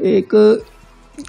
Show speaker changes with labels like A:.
A: 1